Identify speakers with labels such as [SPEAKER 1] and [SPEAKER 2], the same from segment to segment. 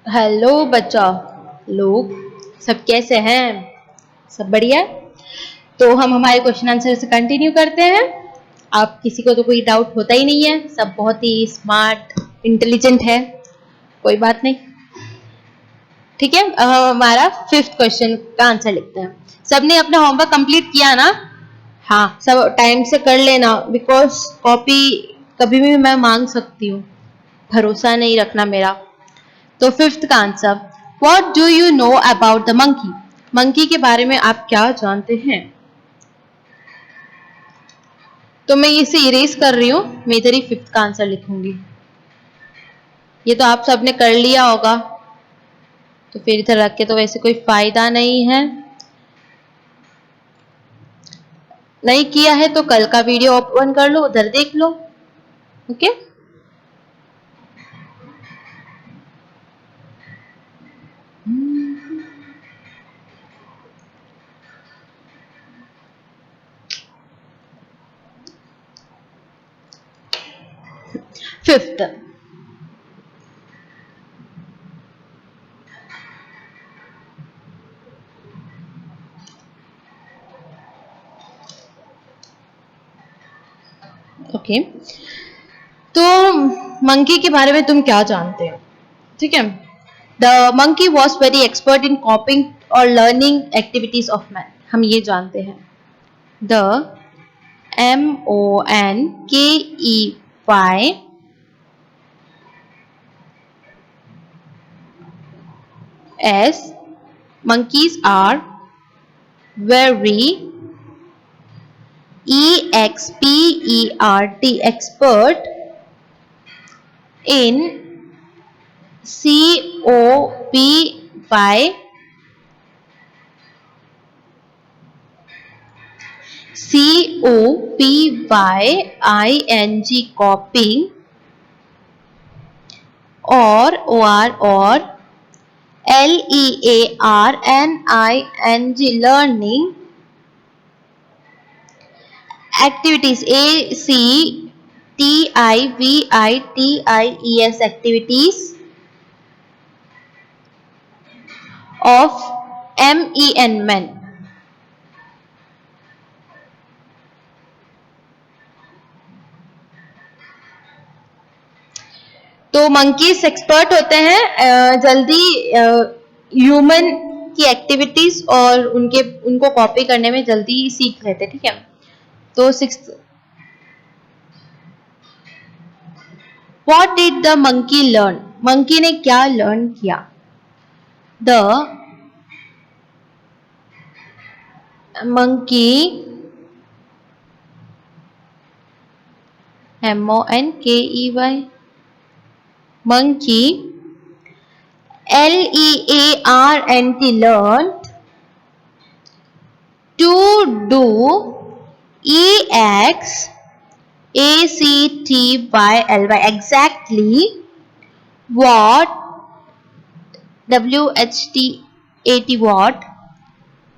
[SPEAKER 1] Hello बच्चा लोग, सब कैसे हैं? सब बढ़िया। तो हम हमारे क्वेश्चन आंसर से कंटिन्यू करते हैं। आप किसी को तो कोई डाउट होता ही नहीं है, सब बहुत ही स्मार्ट इंटेलिजेंट है। कोई बात नहीं, ठीक है। हमारा फिफ्थ क्वेश्चन का आंसर लिखते हैं। सबने अपना होमवर्क कंप्लीट किया ना? हाँ, सब टाइम से कर लेना, बिकॉज कॉपी कभी भी मैं मांग सकती हूँ, भरोसा नहीं रखना मेरा। तो फिफ्थ का answer, what do you know about the monkey? Monkey के बारे में आप क्या जानते हैं? तो मैं इसे इरेज कर रही हूँ, मैं इधर ही फिफ्थ का आंसर लिखूंगी। ये तो आप सबने कर लिया होगा, तो फिर इधर रख के तो वैसे कोई फायदा नहीं है। नहीं किया है तो कल का वीडियो ओपन कर लो, उधर देख लो। Okay, fifth, okay. तो मंकी के बारे में तुम क्या जानते हो? ठीक है। The monkey was very expert in copying और लर्निंग एक्टिविटीज ऑफ मैन, हम ये जानते हैं। The MONKEYS, monkeys are very expert in COPYING, copying, or LEARNING, learning activities, ACTIVITIES, activities of MEN, men. तो मंकीज एक्सपर्ट होते हैं, जल्दी human की एक्टिविटीज और उनको कॉपी करने में जल्दी सीख लेते, ठीक है। तो sixth, what did the monkey learn? Monkey ने क्या लर्न किया? The monkey, MONKEY, monkey, LEARNT, learned to do EXACTYLY, exactly what WHTAT, what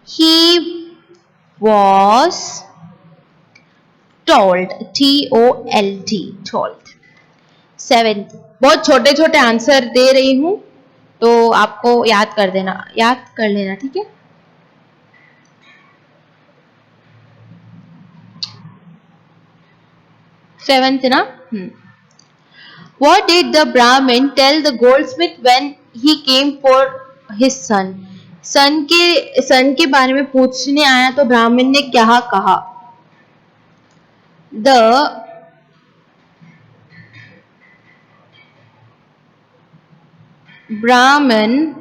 [SPEAKER 1] he was told, TOLD, told. Seventh, बहुत छोटे छोटे आंसर दे रही हूं, तो आपको याद कर लेना, ठीक है। सेवेंथ ना, What did the Brahmin tell the goldsmith when he came for his son? सन के बारे में पूछने आया तो ब्राह्मण ने क्या कहा? The Brahmin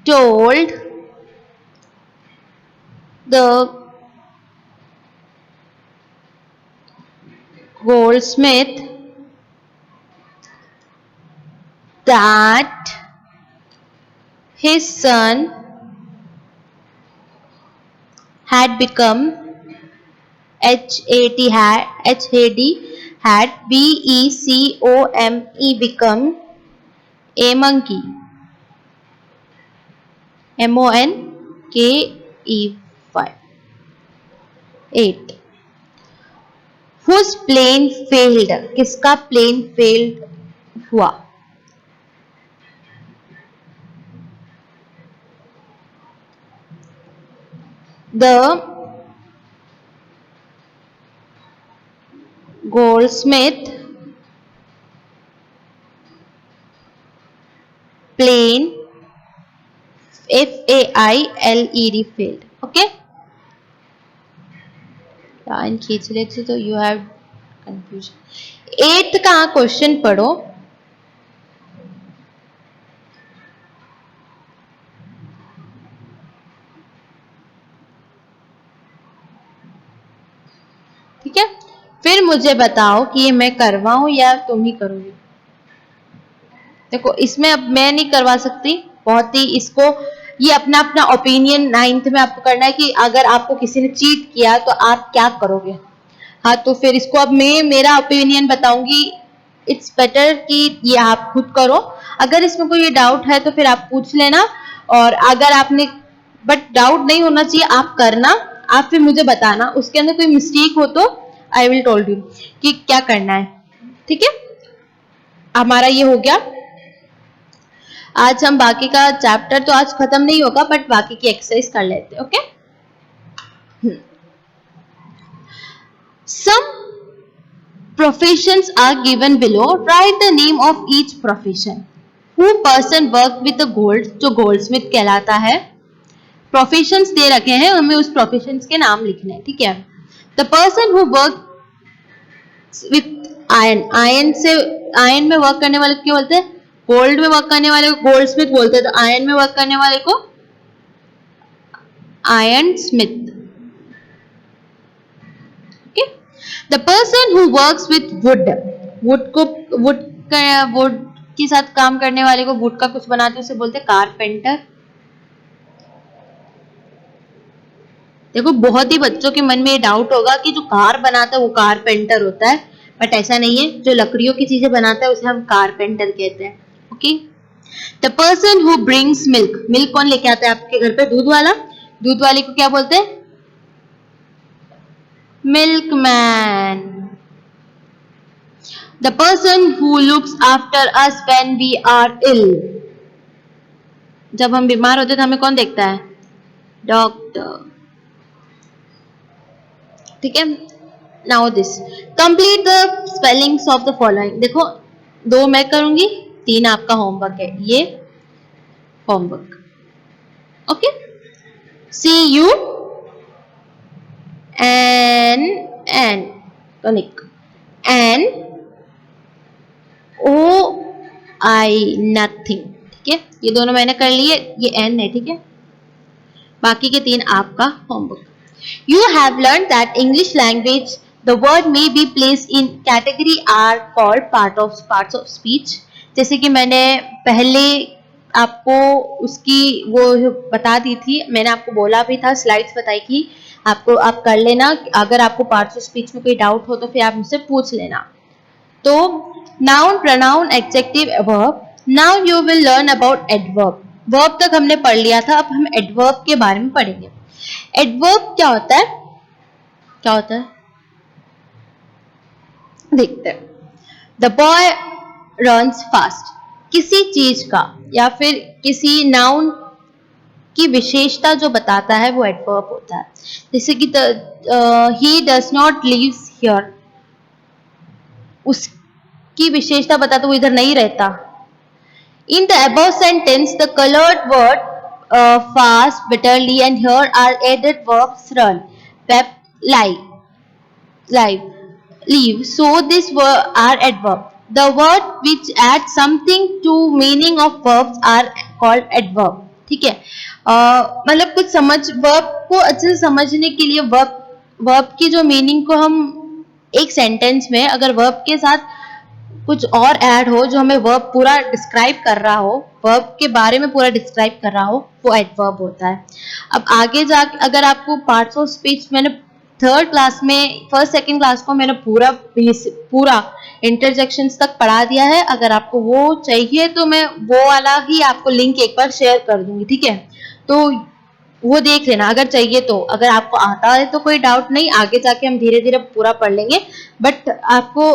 [SPEAKER 1] told the goldsmith that his son had become HAD, BECOME, become a monkey, MONKEY. 8, whose plane failed? किसका प्लेन फेल्ड हुआ? The Goldsmith plane FAILED failed. Okay, line खींच लेते तो यू हैव कंफ्यूजन। 8th का question पढ़ो। ठीक है, फिर मुझे बताओ कि ये मैं करवाऊं या तुम ही करोगे। देखो इसमें अब मैं नहीं करवा सकती, बहुत ही इसको ये अपना अपना ओपिनियन 9th में आपको करना है कि अगर आपको किसी ने चीट किया तो आप क्या करोगे। हाँ तो फिर इसको अब मैं मेरा ओपिनियन बताऊंगी। इट्स बेटर कि ये आप खुद करो। अगर इसमें कोई डाउट है तो फिर आप पूछ लेना, और अगर आपने बट डाउट नहीं होना चाहिए, आप करना, आप फिर मुझे बताना। उसके अंदर कोई मिस्टेक हो तो आई विल टोल्ड यू कि क्या करना है। ठीक है, हमारा ये हो गया। आज हम बाकी का चैप्टर तो आज खत्म नहीं होगा, बट बाकी की एक्सरसाइज कर लेते हैं। Okay, some professions are given below. Write the name of each profession. Who person work with the gold, जो goldsmith कहलाता है। Professions दे रखे हैं, हमें उस professions के नाम लिखने हैं। ठीक है, the person who work with iron, iron से iron में वर्क करने वाले क्या बोलते हैं? गोल्ड में वर्क करने वाले को गोल्डस्मिथ बोलते हैं, तो आयरन में वर्क करने वाले को iron Smith. The person who works with wood, would के साथ काम करने वाले को, वुड का कुछ बनाते हैं उसे बोलते हैं कारपेंटर। देखो बहुत ही बच्चों के मन में ये डाउट होगा कि जो कार बनाता है वो कारपेंटर होता है, बट ऐसा नहीं है। जो लकड़ियों की चीजें बनाता है उसे हम कारपेंटर कहते हैं। Okay, the person who brings milk, milk कौन लेके आता है आपके घर पे? दूध वाला। दूध वाले को क्या बोलते हैं? Milkman. The person who looks after us when we are ill, जब हम बीमार होते हैं तो हमें कौन देखता है? डॉक्टर। ठीक है, now this complete the spellings of the following. देखो 2 मैं करूंगी, 3 आपका होमवर्क है। ये homework. Okay, CUNN tonic, N OI nothing. ठीक है, ये दोनों मैंने कर लिए, ये एन है। ठीक है, बाकी के 3 आपका homework. You have learn that English language the word may be place in category are called parts of speech. जैसे कि मैंने पहले आपको उसकी वो बता दी थी, मैंने आपको बोला भी था, स्लाइड्स बताई थी आपको, आप कर लेना। अगर आपको पार्ट्स ऑफ स्पीच में कोई डाउट हो तो फिर आप मुझसे पूछ लेना। तो noun, pronoun, adjective, verb. Now you will learn about adverb. Verb तक हमने पढ़ लिया था, अब हम एडवर्ब के बारे में पढ़ेंगे। एडवर्ब क्या होता है? क्या होता है देखते हैं। द बॉय रन्स फास्ट, किसी चीज का या फिर किसी नाउन की विशेषता जो बताता है वो एडवर्ब होता है। जैसे कि he does not lives here, उसकी विशेषता बताता वो इधर नहीं रहता। In the above sentence the coloured word fast, bitterly and here are added verbs run, pep, live, leave. So these are adverb. The word which add something to meaning of verbs are called adverb. ठीक है, मतलब कुछ समझ, verb को अच्छे से समझने के लिए वर्ब की जो मीनिंग को हम एक सेंटेंस में अगर वर्ब के साथ कुछ और ऐड हो जो हमें वर्ब पूरा डिस्क्राइब कर रहा हो, वर्ब के बारे में पूरा डिस्क्राइब कर रहा हो, वो एडवर्ब होता है। अब आगे जाके अगर आपको पार्ट्स ऑफ स्पीच, मैंने 3rd क्लास में, 1st 2nd क्लास को मैंने पूरा इंटरजेक्शंस तक पढ़ा दिया है। अगर आपको वो चाहिए तो मैं वो वाला ही आपको लिंक एक बार शेयर कर दूंगी। ठीक है, तो वो देख लेना अगर चाहिए तो। अगर आपको आता है तो कोई डाउट नहीं, आगे जाके हम धीरे धीरे पूरा पढ़ लेंगे। बट आपको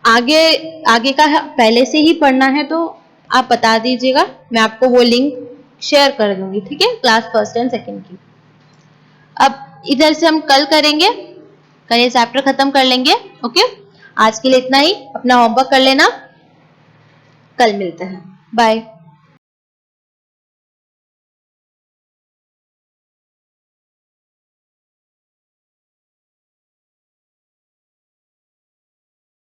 [SPEAKER 1] आगे का पहले से ही पढ़ना है तो आप बता दीजिएगा, मैं आपको वो लिंक शेयर कर दूंगी। ठीक है, क्लास 1st and 2nd की। अब इधर से हम कल करेंगे, कल ये चैप्टर खत्म कर लेंगे। ओके, आज के लिए इतना ही। अपना होमवर्क कर लेना, कल मिलते हैं। बाय।